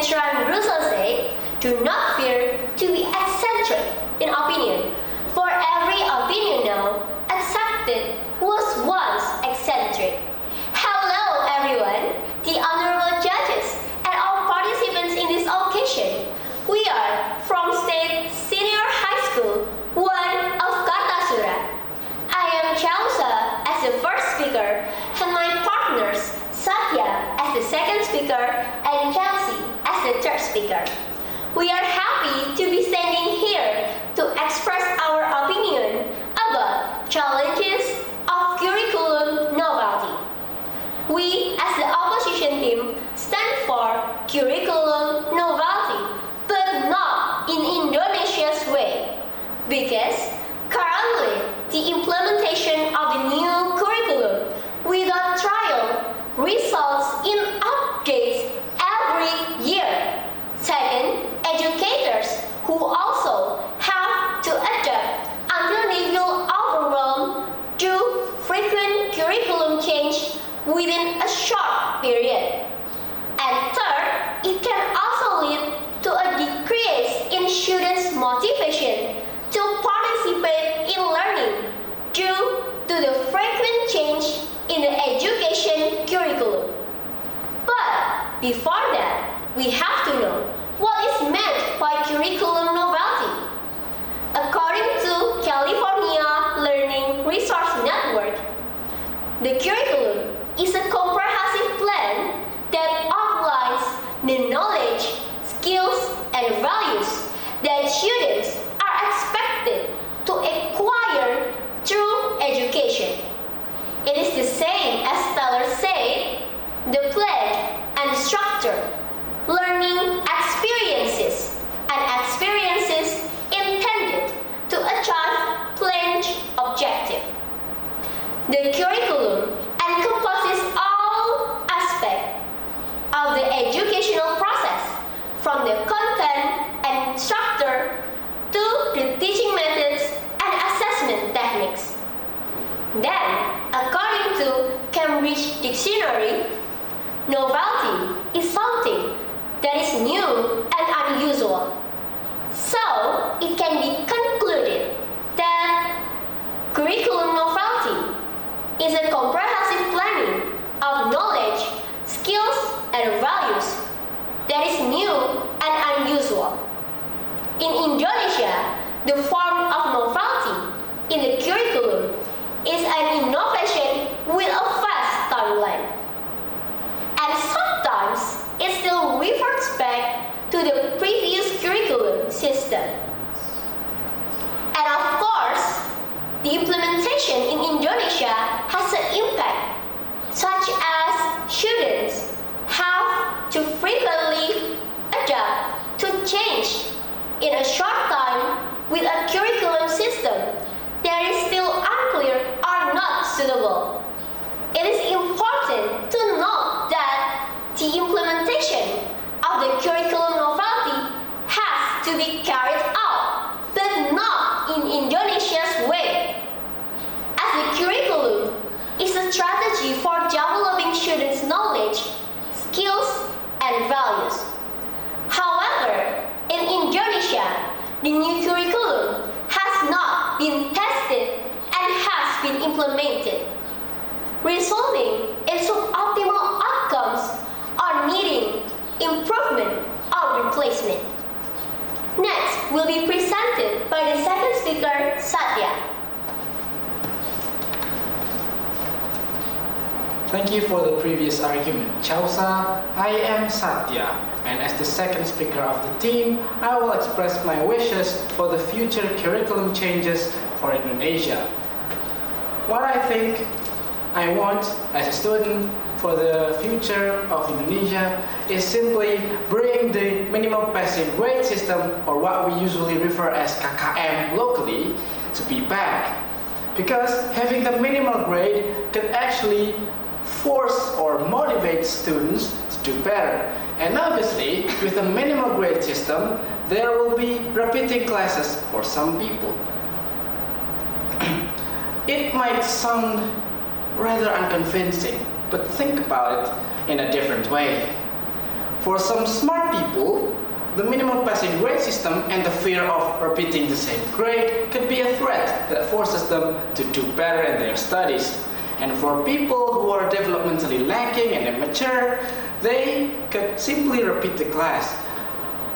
𝐍𝐒𝐃𝐂 said, do not fear to be eccentric in opinion, for every opinion now accepted was once eccentric. Hello everyone, the honorable judges and all participants in this occasion. We are from State Senior High School 1 of Kartasura. I am 𝐍𝐒𝐃𝐂 as the first speaker and my partners Satya as the second speaker and Chelsea as the third speaker. We are happy to be standing here to express our opinion about challenges of curriculum novelty. We as the opposition team stand for curriculum novelty, but not in Indonesia's way, because currently the implementation of the new curriculum without trial results in updates every year. Second, educators who also have to adapt until they feel overwhelmed due frequent curriculum change within a short period. And third, it can also lead to a decrease in students' motivation to participate in learning due to the frequent change in the education curriculum. But before that, we have to know what is meant by curriculum novelty. According to California Learning Resource Network, the curriculum is a comprehensive plan that outlines the knowledge, skills, and values that students are expected to acquire through education. It is the same as Taylor said, the plan and structure, learning experiences, and experiences intended to achieve planned objective. The curriculum encompasses all aspects of the educational process, from the content and structure to the teaching methods and assessment techniques. Then, according to Cambridge Dictionary, novelty is something that is new and unusual. So, it can be concluded that curriculum novelty is a comprehensive planning of knowledge, skills, and values that is new and unusual. In Indonesia, the form of novelty in the curriculum is an innovation with a fast timeline. And sometimes it still reverts back to the previous curriculum system. And of course, the implementation in Indonesia has an impact, such as students have to frequently adapt to change in a short time with a curriculum system that is still unclear or not suitable. It is important to note that the implementation of the curriculum novelty has to be carried out, but not in Indonesia's way. As the curriculum is a strategy for developing students' knowledge, skills, and values. However, in Indonesia, the new curriculum has not been tested and has been implemented, resulting in suboptimal outcomes or needing improvement or replacement. Next will be presented by the second speaker, Satya. Thank you for the previous argument, 𝐍𝐒𝐃𝐂. I am Satya, and as the second speaker of the team, I will express my wishes for the future curriculum changes for Indonesia. What I think I want as a student for the future of Indonesia is simply bring the minimum passing grade system, or what we usually refer as KKM locally, to be back. Because having the minimal grade could actually force or motivate students to do better. And obviously, with a minimal grade system, there will be repeating classes for some people. It might sound rather unconvincing, but think about it in a different way. For some smart people, the minimum passing grade system and the fear of repeating the same grade could be a threat that forces them to do better in their studies. And for people who are developmentally lacking and immature, they could simply repeat the class.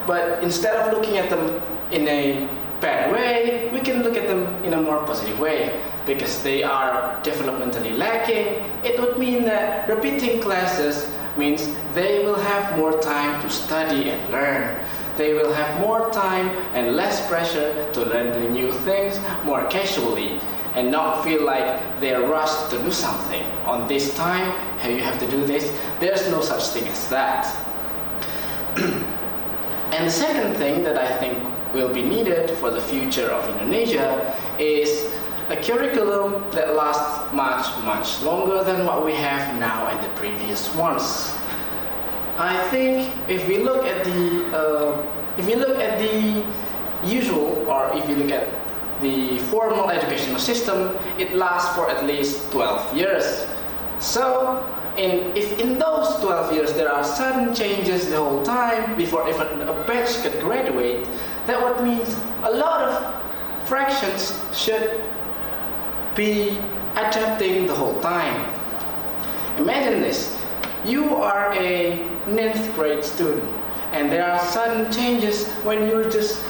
But instead of looking at them in a bad way, we can look at them in a more positive way. Because they are developmentally lacking, it would mean that repeating classes means they will have more time to study and learn. They will have more time and less pressure to learn the new things more casually and not feel like they are rushed to do something. On this time, hey, you have to do this. There's no such thing as that. And the second thing that I think will be needed for the future of Indonesia is a curriculum that lasts much longer than what we have now and the previous ones. I think if we look at the usual, or if you look at the formal educational system, it lasts for at least 12 years. So if in those 12 years there are sudden changes the whole time before even a batch could graduate, that would mean a lot of fractions should be adapting the whole time. Imagine this. You are a 9th grade student and there are sudden changes when you're just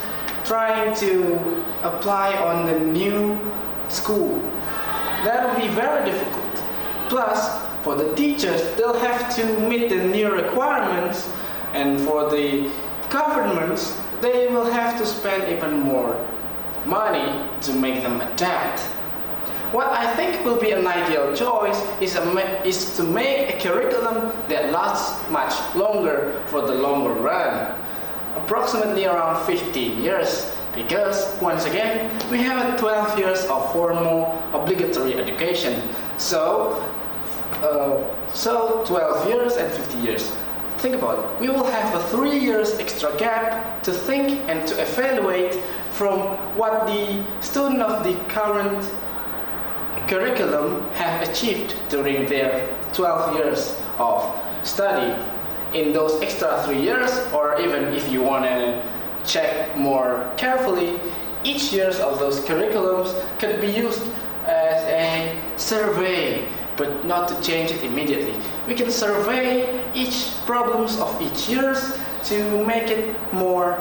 trying to apply on the new school. That will be very difficult. Plus, for the teachers, they'll have to meet the new requirements, and for the governments, they will have to spend even more money to make them adapt. What I think will be an ideal choice is to make a curriculum that lasts much longer for the longer run, approximately around 15 years, because once again, we have 12 years of formal obligatory education. So 12 years and 50 years. Think about it. We will have a 3 years extra gap to think and to evaluate from what the student of the current curriculum have achieved during their 12 years of study. In those extra 3 years, or even if you want to check more carefully, each year of those curriculums could be used as a survey, but not to change it immediately. We can survey each problems of each year to make it more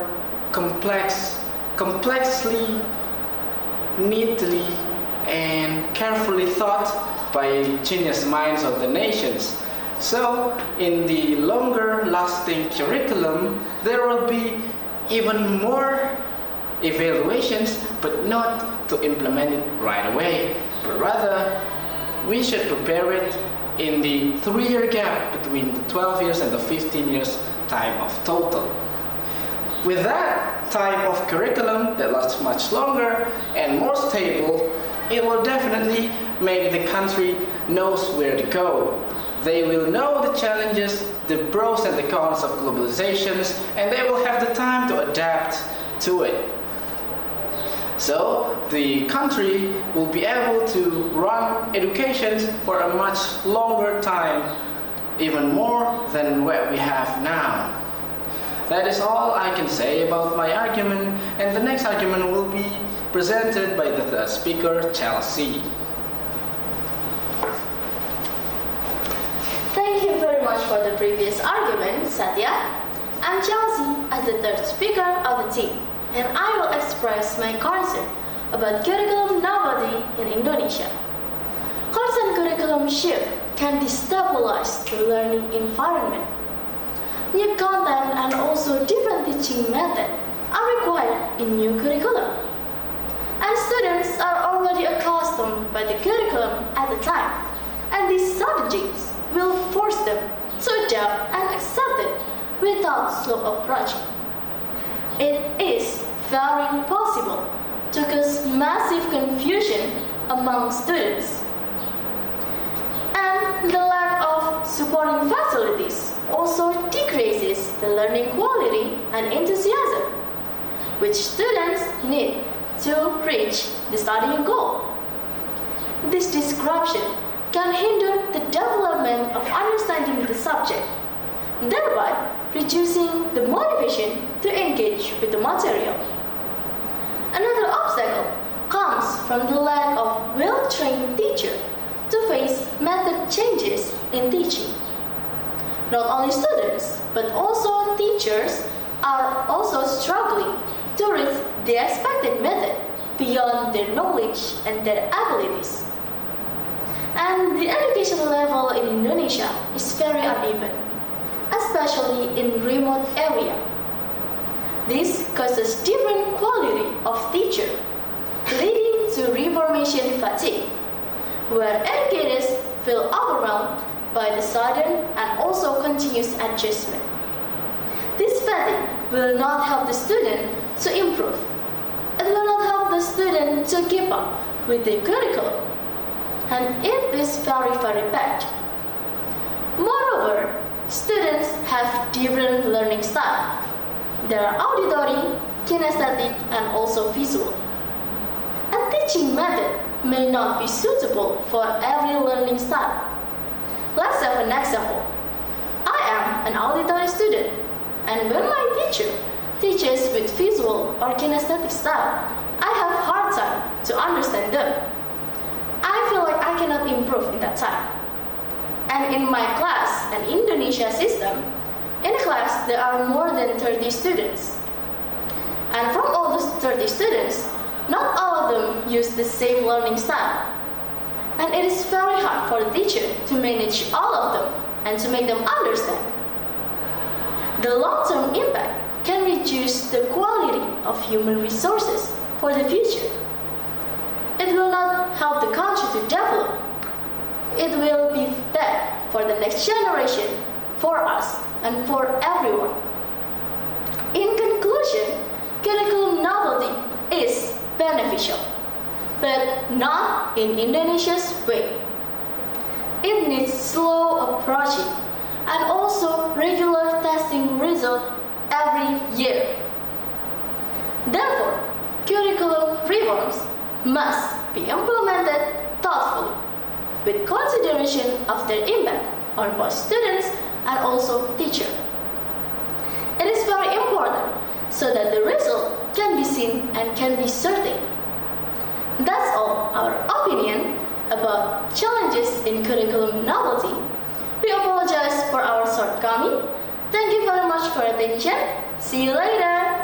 complexly, neatly, and carefully thought by genius minds of the nations. So, in the longer lasting curriculum, there will be even more evaluations, but not to implement it right away, but rather we should prepare it in the 3-year gap between the 12 years and the 15 years time of total. With that type of curriculum that lasts much longer and more stable, it will definitely make the country knows where to go. They will know the challenges, the pros and the cons of globalizations, and they will have the time to adapt to it. So the country will be able to run education for a much longer time, even more than what we have now. That is all I can say about my argument, and the next argument will be presented by the third speaker, Chelsea. Thank you very much for the previous argument, Satya. I'm Chelsea as the third speaker of the team, and I will express my concern about curriculum novelty in Indonesia. Constant curriculum shift can destabilize the learning environment. New content and also different teaching methods are required in new curriculum. And students are already accustomed by the curriculum at the time, and these strategies will force them to adapt and accept it without slow approaching. It is very possible to cause massive confusion among students. And the lack of supporting facilities also decreases the learning quality and enthusiasm, which students need to reach the studying goal. This disruption can hinder the development of understanding the subject thereby reducing the motivation to engage with the material. Another obstacle comes from the lack of well-trained teachers to face method changes in teaching. Not only students, but also teachers are also struggling to reach the expected method beyond their knowledge and their abilities. And the education level in Indonesia is very uneven, especially in remote area. This causes different quality of teacher, leading to reformation fatigue, where educators feel overwhelmed by the sudden and also continuous adjustment. This fatigue will not help the student to improve. It will not help the student to keep up with the curriculum, and it is very, very bad. Moreover, students have different learning style. There are auditory, kinesthetic, and also visual. A teaching method may not be suitable for every learning style. Let's have an example. I am an auditory student, and when my teacher teaches with visual or kinesthetic style, I have a hard time to understand them. I feel like I cannot improve in that time. And in my class, an Indonesia system, in a class there are more than 30 students. And from all those 30 students, not all of them use the same learning style. And it is very hard for the teacher to manage all of them and to make them understand. The long-term impact can reduce the quality of human resources for the future. It will not help the country to develop. It will be bad for the next generation, for us, and for everyone. In conclusion, curriculum novelty is beneficial, but not in Indonesia's way. It needs slow approaching and also regular testing result every year. Therefore, curriculum reforms must be implemented thoughtfully with consideration of their impact on both students and also teachers. It is very important so that the result can be seen and can be certain. That's all our opinion about challenges in curriculum novelty. We apologize for our shortcoming. Thank you very much for your attention. See you later.